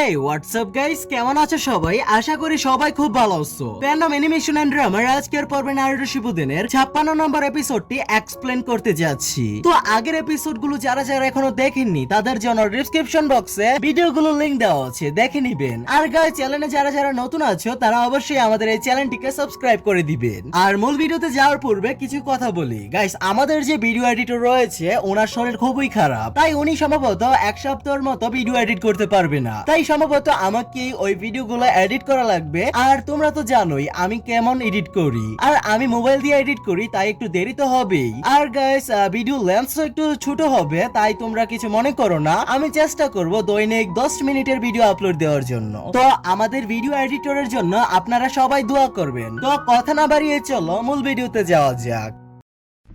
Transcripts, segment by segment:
হেই WhatsApp guys, কেমন আছো সবাই? আশা করি সবাই খুব ভালো আছো। ফ্যান্ডম অ্যানিমেশন এন্ড ড্রামার আজকের পর্বে নারুটো শিপুদেনের 56 নম্বর এপিসোডটি এক্সপ্লেন করতে যাচ্ছি। তো আগের এপিসোডগুলো যারা যারা এখনো দেখেননি তাদের জন্য ডেসক্রিপশন বক্সে ভিডিওগুলোর লিংক দেওয়া আছে, দেখে নিবেন। আর গাইস, চ্যানেলে যারা যারা নতুন আছো তারা অবশ্যই আমাদের এই চ্যানেলটিকে সাবস্ক্রাইব করে দিবেন। আর মূল ভিডিওতে যাওয়ার পূর্বে কিছু কথা বলি গাইস, আমাদের যে ভিডিও এডিটর রয়েছে ওনার শরীর খুবই খারাপ, তাই উনি সম্ভবত এক সপ্তাহের মতো ভিডিও এডিট করতে পারবে না। তাই সম্ভবত আমাকে ওই ভিডিওগুলো এডিট করা লাগবে। আর তোমরা তো জানোই আমি কেমন এডিট করি, আর আমি মোবাইল দিয়ে এডিট করি, তাই একটু দেরি তো হবেই। আর গাইস, ভিডিও লেন্থও একটু ছোট হবে, তাই তোমরা কিছু মনে করো না। আমি চেষ্টা করব দৈনিক 10 মিনিটের ভিডিও আপলোড দেওয়ার জন্য। তো আমাদের ভিডিও এডিটরের জন্য আপনারা সবাই দোয়া করবেন। তো কথা না বাড়িয়ে চলো মূল ভিডিওতে যাওয়া যাক।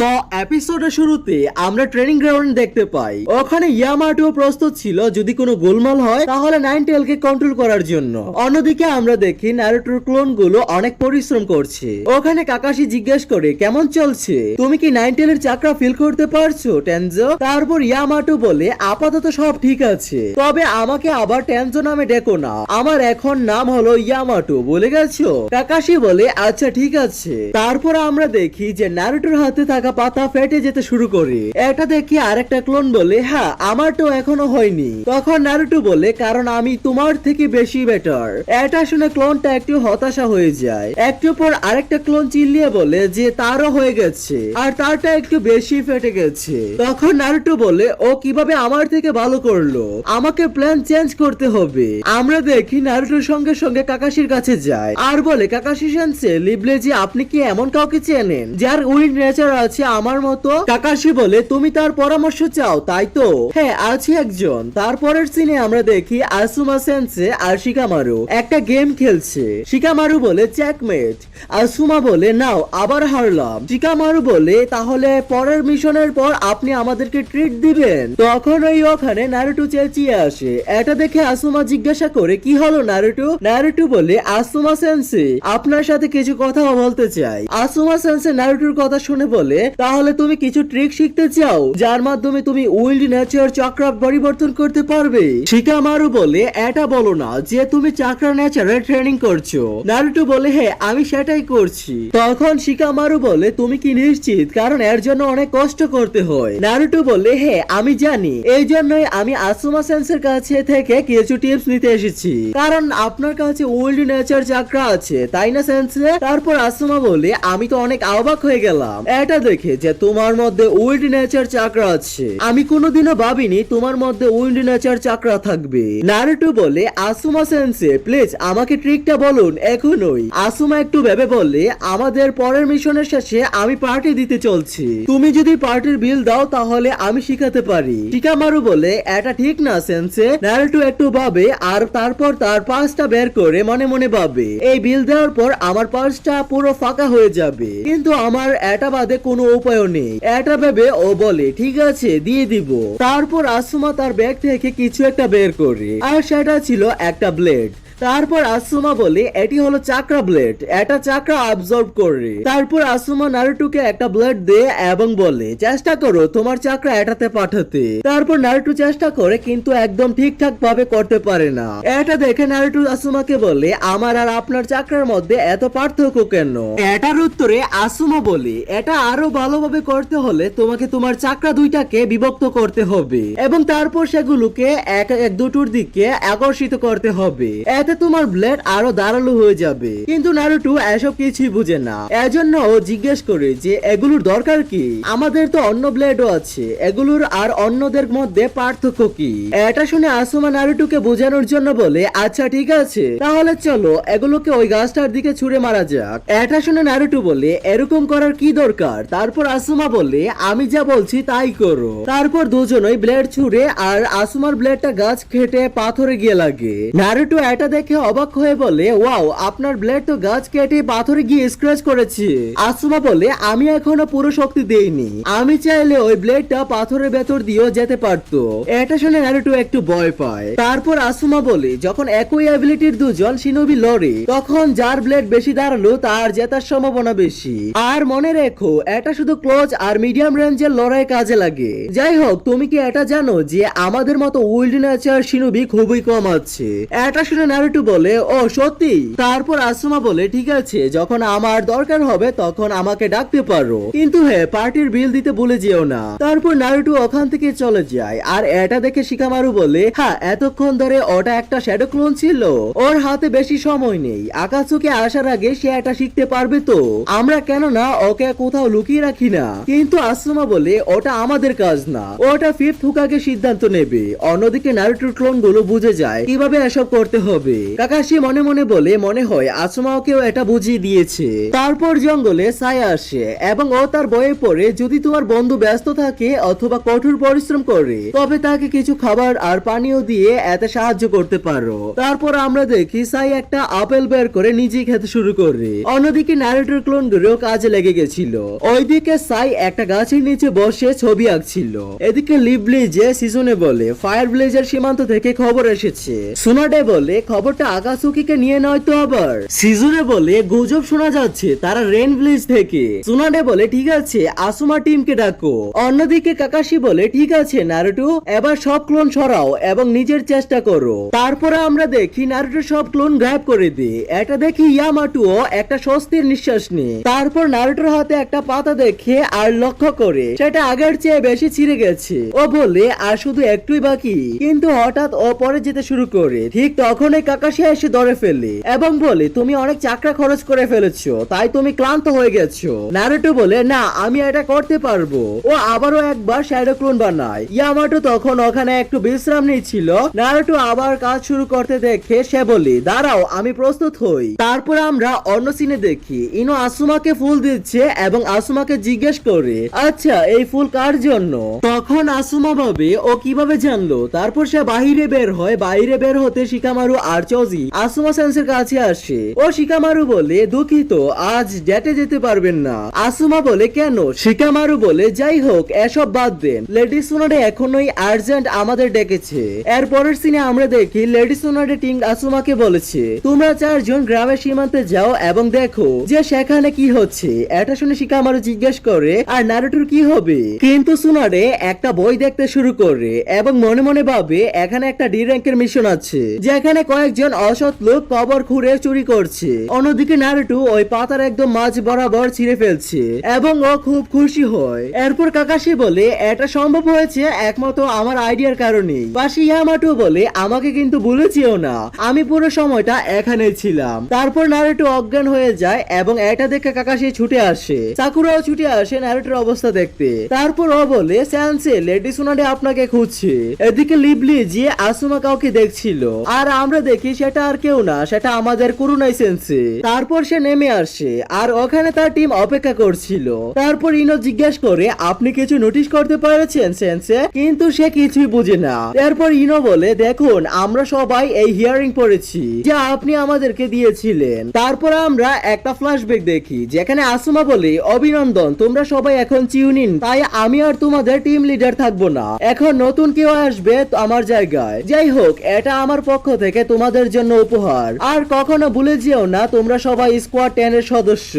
তো এপিসোডের শুরুতে আমরা ট্রেনিং গ্রাউন্ড দেখতে পাই। ওখানে ইয়ামাটো প্রস্তুত ছিল যদি কোনো গোলমাল হয় তাহলে নাইনটেলকে কন্ট্রোল করার জন্য। অন্যদিকে আমরা দেখি নারুটোর ক্লোন গুলো অনেক পরিশ্রম করছে। ওখানে কাকাশি জিজ্ঞেস করে কেমন চলছে, তুমি কি নাইনটেলের চাকরা ফিল করতে পারছো টেনজো? তারপর ইয়ামাটো বলে আপাতত সব ঠিক আছে, তবে আমাকে আবার টেনজো নামে ডেকো না, আমার এখন নাম হলো ইয়ামাটো, বলে গেছো? কাকাশি বলে আচ্ছা ঠিক আছে। তারপর আমরা দেখি যে নারুটোর হাতে থাকা পাতা ফেটে যেতে শুরু করে। এটা দেখি আরেকটা ক্লোন বলে হ্যাঁ আমার তো এখনো হয়নি। তখন নারুটো বলে কারণ আমি তোমার থেকে বেশি বেটার। এটা শুনে ক্লোনটা একটু হতাশা হয়ে যায়। একটু পর আরেকটা ক্লোন চিল্লিয়ে বলে যে তারও হয়ে গেছে আর তারটা একটু বেশি ফেটে গেছে। তখন নারুটো বলে ও কিভাবে আমার থেকে ভালো করলো, আমাকে প্ল্যান চেঞ্জ করতে হবে। আমরা দেখি নারুটোর সঙ্গে সঙ্গে কাকাশির কাছে যায় আর বলে কাকাশি সেন্সে লিবলে যে আপনি কি এমন কাউকে চেনেন যার উইন্ড নেচার আছে আমার মতো? কাকাশি বলে তুমি তার পরামর্শ চাও তাই তো? হ্যাঁ আছে একজন। তারপরের সিনে আমরা দেখি আসুমা সেন্সে আর শিকামারু একটা গেম খেলছে। শিকামারু বলে চেকমেট। আসুমা বলে নাও আবার হারলাম। শিকামারু বলে তাহলে পরের মিশনের পর আপনি আমাদেরকে ট্রিট দিবেন। তখন ওখানে নারুটো চেঁচিয়ে আসে। এটা দেখে আসুমা জিজ্ঞাসা করে কি হলো নারুটো? নারুটো বলে আসুমা সেন্সে আপনার সাথে কিছু কথা বলতে চাই। আসুমা সেন্সে নারুটোর কথা শুনে বলে তাহলে তুমি কিছু ট্রিক শিখতে চাও যার মাধ্যমে তুমি উইল্ড নেচার চক্র পরিবর্তন করতে পারবে? শিকামারু বলে এটা বলো না যে তুমি চক্র নেচারে ট্রেনিং করছো। নারুটো বলে হ্যাঁ আমি সেটাই করছি। তখন শিকামারু বলে তুমি কি নিশ্চিত? কারণ এর জন্য অনেক কষ্ট করতে হয়। নারুটো বলে হ্যাঁ আমি জানি, এই জন্যই আমি আসুমা সেন্সের কাছে থেকে কিছু টিপস নিতে এসেছি, কারণ আপনার কাছে উইল্ড নেচার চক্র আছে তাই না সেন্সে? তারপর আসুমা বলে আমি তো অনেক অবাক হয়ে গেলাম এটা দেখে যে তোমার মধ্যে উইন্ড নেচার চাকরা আছে। আমি কোনোদিনও ভাবিনি তোমার মধ্যে উইন্ড নেচার চাকরা থাকবে। নারুটো বলে আসুমা সেন্সে প্লিজ আমাকে ট্রিকটা বলুন এখনই। আসুমা একটু ভেবে বলে আমাদের পরের মিশনের শেষে আমি পার্টি দিতে চলছি, তুমি যদি পার্টির বিল দাও তাহলে আমি শিখাতে পারি। শিকামারু বলে এটা ঠিক না সেন্সে। নারুটো একটু ভাবে আর তারপর তার পার্সটা বের করে মনে মনে ভাবে এই বিল দেওয়ার পর আমার পার্সটা পুরো ফাঁকা হয়ে যাবে, কিন্তু আমার এটা বাদে কোনো উপায় নেই। এটা ভেবে ও বলে ঠিক আছে দিয়ে দিব। তারপর আসুমা তার ব্যাগ থেকে কিছু একটা বের করে আর সেটা ছিল একটা ব্লেড। তারপর আসুমা বলে এটি হলো চাকরা ব্লেড, এটা চাকরা অবজর্ভ করে। তারপর আসুমা নারুটোকে একটা ব্লেড দেয় এবং বলে চেষ্টা করো তোমার চাকরা এটাতে পাঠাতে। তারপর নারুটো চেষ্টা করে কিন্তু একদম ঠিকঠাক ভাবে করতে পারে না। এটা দেখে নারুটো আসুমাকে বলে আমার আর আপনার চাকরার মধ্যে এত পার্থক্য কেন? এটার উত্তরে আসুমা বলে এটা আরো ভালোভাবে করতে হলে তোমাকে তোমার চাকরা দুইটাকে বিভক্ত করতে হবে এবং তারপর সেগুলোকে এক দুটোর দিকে আকর্ষিত করতে হবে, এতে তোমার ব্লেড আরো ধারালো হয়ে যাবে। কিন্তু নারুটো এসব কিছুই বুঝে না। এজন্য ও জিজ্ঞেস করে যে এগুলোর দরকার কি? আমাদের তো অন্য ব্লেডও আছে, এগুলোর আর অন্যদের মধ্যে পার্থক্য কি? এটা শুনে আসুমা নারুটোকে বোঝানোর জন্য বলে আচ্ছা ঠিক আছে তাহলে চলো এগুলোকে ওই গাছটার দিকে ছুঁড়ে মারা যাক। এটা শুনে নারুটো বলে এরকম করার কি দরকার? তারপর আসুমা বলে আমি যা বলছি তাই করো। তারপর দুজনই ব্লেড ছুঁড়ে আর আসুমার ব্লেডটা গাছ খেটে পাথরে গিয়ে লাগে। নারুটো এটা দেখে অবাক হয়ে বলে, ওয়াও, আপনার ব্লেড তো গাছ কেটে পাথরে গিয়ে স্ক্র্যাচ করেছে। আসমা বলে, আমি এখনো পুরো শক্তি দেইনি, আমি চাইলে ওই ব্লেডটা পাথরের ভেতর দিয়েও যেতে পারতো। এটা শুনে নারুটো একটু ভয় পায়। তারপর আসমা বলে, যখন একই অ্যাবিলিটির দুজন শিনোবি লড়ে তখন যার ব্লেড বেশি দাঁড়ালো তার জেতার সম্ভাবনা বেশি। আর মনে রেখো, এটা শুধু ক্লোজ আর মিডিয়াম রেঞ্জের লড়াই কাজে লাগে। যাই হোক, তুমি কি এটা জানো যে আমাদের মতো উইল্ড নেচার শিনোবি খুবই কম আছে? এটা শুনে নারুটো বলে, ও সত্যি? তারপর আসমা বলে, ঠিক আছে, যখন আমার দরকার হবে তখন আমাকে ডাকতে পারো, কিন্তু হ্যাঁ, পার্টির বিল দিতে ভুলে যেও না। তারপর নারুটো ওখান থেকে চলে যায়। আর এটা দেখে শিকামারু বলে, হ্যাঁ, এতক্ষণ ধরে ওটা একটা শ্যাডো ক্লোন ছিল, ওর হাতে বেশি সময় নেই, আকাশুকে আসার আগে সে এটা শিখতে পারবে। তো আমরা কেন না ওকে কোথাও লুকিয়ে রাখি না? কিন্তু আসমা বলে, ওটা আমাদের কাজ না, ওটা ফিফথ হুকাগে সিদ্ধান্ত নেবে। অন্যদিকে নারুটোর ক্লোন গুলো বুঝে যায় কিভাবে এসব করতে হবে। কাকাশি মনে মনে বলে, মনে হয় আসুমাকেও এটা বুঝিয়ে দিয়েছে। তারপর জঙ্গলে সাই আসে এবং ও তার বইয়ে পড়ে, যদি তোমার বন্ধু ব্যস্ত থাকে অথবা কঠোর পরিশ্রম করে তবে তাকে কিছু খাবার আর পানীয় দিয়ে এতে সাহায্য করতে পারো। তারপর আমরা দেখি সাই একটা আপেল বের করে নিজেই খেতে শুরু করে। অন্যদিকে নারুটোর ক্লোন গুলো কাজে লেগে গেছিল। ওইদিকে সাই একটা গাছের নিচে বসে ছবি আঁকছিল। এদিকে লিবলিজে সিজনে বলে, ফায়ার ব্লেজের সীমান্ত থেকে খবর এসেছে। সুনাডে বলে, খবরটা আকাশুকিকে নিয়ে নয় তো আবার? সিজনে বলে, গুজব শোনা যাচ্ছে তারা রেন ব্লেজ থেকে। সুনাডে বলে, ঠিক আছে, আসুমা টিমকে ডাকো। অন্যদিকে কাকাশি বলে, ঠিক আছে নারুটো, এবার সব ক্লোন সরাও এবং নিজের চেষ্টা করো। তারপরে আমরা দেখি নারুটো সব ক্লোন গায়েব করে দেয়। এটা দেখি ইয়ামাটুও একটা স্বস্তির নিঃশ্বাস নেয়। তারপর নারুটোর হাতে একটা পাতা দেখে আর লক্ষ্য করে সেটা আগের চেয়ে বেশি ছিঁড়ে গেছে। ও বলে, আর শুধু একটুই বাকি। কিন্তু হঠাৎ ও পরে যেতে শুরু করে। ঠিক তখনই কাকাশি এসে ধরে ফেলে এবং বলে, তুমি অনেক চাকরা খরচ করে ফেলেছো, তাই তুমি ক্লান্ত হয়ে গেছো। নারুটো বলে, না, আমি এটা করতে পারবো। ও আবারও একবার শ্যাডো ক্লোন বানায়। ইয়ামাটো তখন ওখানে একটু বিশ্রাম নিচ্ছিল। নারুটো আবার কাজ শুরু করতে দেখে সে বলে, দাঁড়াও, আমি প্রস্তুত হই। তারপর আমরা অন্য সিনে দেখি ইনো আসুমাকে ফুল দিচ্ছে এবং আসুমাকে জিজ্ঞেস করে, আচ্ছা, এই ফুল কার জন্য? তখন আসুমা ভাবে ও কিভাবে জানলো। তারপর সে বাহিরে বের হয়। বাইরে বের হতে শিকামারু আর চজি আসুমা সেন্সের কাছে আসে। ও শিকামারু বলে, দুঃখিত, আজ ডেটে যেতে পারবেন না। আসুমা বলে, কেন? শিকামারু বলে, যাই হোক, এসব বাদ দেন, লেডি সুনাডে এখনোই আর্জেন্ট আমাদের ডেকেছে। এর পরের সিনে আমরা দেখি লেডি সুনাডে টিং আসুমাকে বলেছে, তোমরা চারজন গ্রামের সীমান্তে যাও এবং দেখো যে সেখানে কি হচ্ছে। এটা শুনে শিকামারু জিজ্ঞেস করে, আর নারুটোর কি হবে? কিন্তু সুনাডে একটা বই দেখতে শুরু করে এবং মনে মনে ভাবে এখানে একটা ডি র্যাঙ্কের মিশন আছে যেখানে কয়েকজন অসৎ লোক কবর খুঁড়ে চুরি করছে। অন্যদিকে নারুটো ওই পাতার একদম মাঝ বরাবর ছিঁড়ে ফেলছে এবং ও খুব খুশি হয়। এরপর কাকাশি বলে, এটা সম্ভব হয়েছে একমাত্র আমার আইডিয়ার কারণেই। পাশে ইয়ামাটো বলে, আমাকে কিন্তু ভুলেছিও না, আমি পুরো সময়টা এখানে ছিলাম। তারপর নারুটো অজ্ঞান হয়ে যায় এবং এটা দেখে কাকাশি ছুটে আসে। সাকুরাও ছুটে আসে নারুটোর অবস্থা দেখতে। তারপর ও বলে, সেন্সে, লেডি সুনাডে আপনাকে খুঁজছে। এদিকে লিবলি যে আসুমা কাউকে দেখছিল আর আমরা দেখি সেটা আর কেউ না, সেটা আমাদের কুরুনাই সেন্সে। তারপর সে নেমে আসে আর ওখানে তার টিম অপেক্ষা করছিল। তারপর ইনো জিজ্ঞেস করে, আপনি কিছু নোটিশ করতে পেরেছেন সেন্সে? কিন্তু সে কিছুই বুঝে না। এরপর ইনো বলে, দেখুন, আমরা সবাই এই হিয়ারিং পড়েছি যা আপনি আমাদেরকে দিয়েছিলেন। তারপর আমরা একটা ফ্ল্যাশব্যাক দেখি যেখানে আসুমা বলে, অভিনন্দন, তোমরা সবাই এখন চিউনিন, তাই আমি আর তোমাদের টিম লিডার থাকবো না, এখন নতুন কেউ আসবে আমার জায়গায়। যাই হোক, এটা আমার পক্ষ থেকে তোমাদের জন্য উপহার। আর কখনো ভুলে যেও না তোমরা সবাই স্কোয়াড 10 এর সদস্য।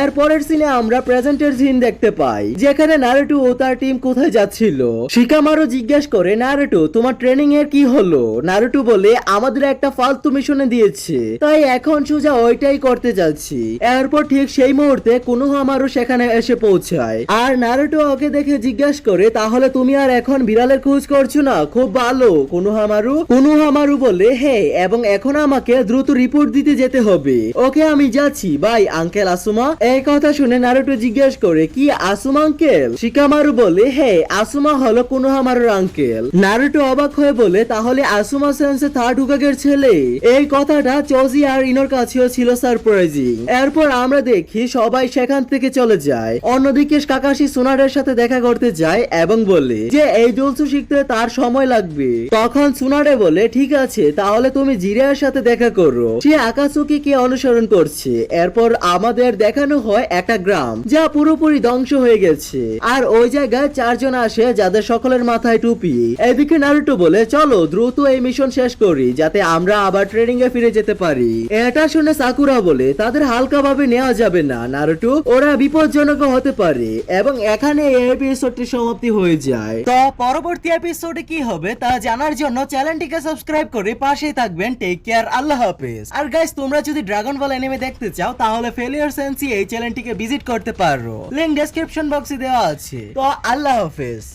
এর পরের সিনে আমরা প্রেজেন্টের সিন দেখতে পাই যেখানে নারুটো ও তার টিম কোথায় যাচ্ছিল। শিকামারু জিজ্ঞেস করে, নারুটো, তোমার ট্রেনিং এর কি হলো? নারুটো বলে, আমাদের একটা ফালতু মিশনে দিয়েছে, তাই এখন সোজা ওইটাই করতে যাচ্ছি। এরপর ঠিক সেই মুহূর্তে কোনোহামারু সেখানে এসে পৌঁছায় আর নারুটো ওকে দেখে জিজ্ঞেস করে, তাহলে তুমি আর এখন বিড়ালের খোঁজ করছো না? খুব ভালো কোনোহামারু বলে, হে, এবং এখন আমাকে দ্রুত রিপোর্ট দিতে যেতে হবে। ওকে, আমি যাচ্ছি, বাই আঙ্কেল আসুমা। এই কথা শুনে নারুটো জিজ্ঞেস করে, কি আসুমা আঙ্কেল? শিকামারু বলে, হে, আসুমা হলো কোনোহামারুর আঙ্কেল। নারুটো অবাক হয়ে বলে, তাহলে আসুমা সেন্সে থার্ড হুকাগের ছেলে? এই কথাটা চজি আর ইনোর কাছেও ছিল সারপ্রাইজিং। এরপর আমরা দেখি সবাই সেখান থেকে চলে যায়। অন্যদিকে কাকাশি সুনাডের সাথে দেখা করতে যায় এবং বলে যে এই জুলসু শিখতে তার সময় লাগবে। তখন সুনাডে বলে, ঠিক আছে, তাহলে তুমি জিরার সাথে দেখা করো। সে আকাসুকিকে অনুসরণ করছে। এরপর আমাদের দেখানো হয় একটা গ্রাম যা পুরোপুরি ধ্বংস হয়ে গেছে, আর ওই জায়গায় 4 জন আসে যাদের সকলের মাথায় টুপি। এদিকে নারুটো বলে চলো দ্রুত এই মিশন শেষ করি যাতে আমরা আবার ট্রেনিং এ ফিরে যেতে পারি। এটা শুনে সাকুরা বলে তাদের হালকাভাবে নেওয়া যাবে না নারুটো, ওরা বিপজ্জনক হতে পারে। এবং এখানে এই এপিসোডটি সমাপ্তি হয়ে যায়। তো পরবর্তী এপিসোডে কি হবে তা জানার জন্য চ্যানেলটিকে সাবস্ক্রাইব করে পাশেই থাকবেন। টেক কেয়ার, আল্লাহ হাফেজ। আর গাইস, তোমরা যদি ড্রাগন বল অ্যানিমে দেখতে চাও তাহলে ফেলিয়ার সেন্সি এই চ্যানেলটিকে ভিজিট করতে পারো, লিংক ডেসক্রিপশন বক্সে দেওয়া আছে। তো আল্লাহ হাফেজ।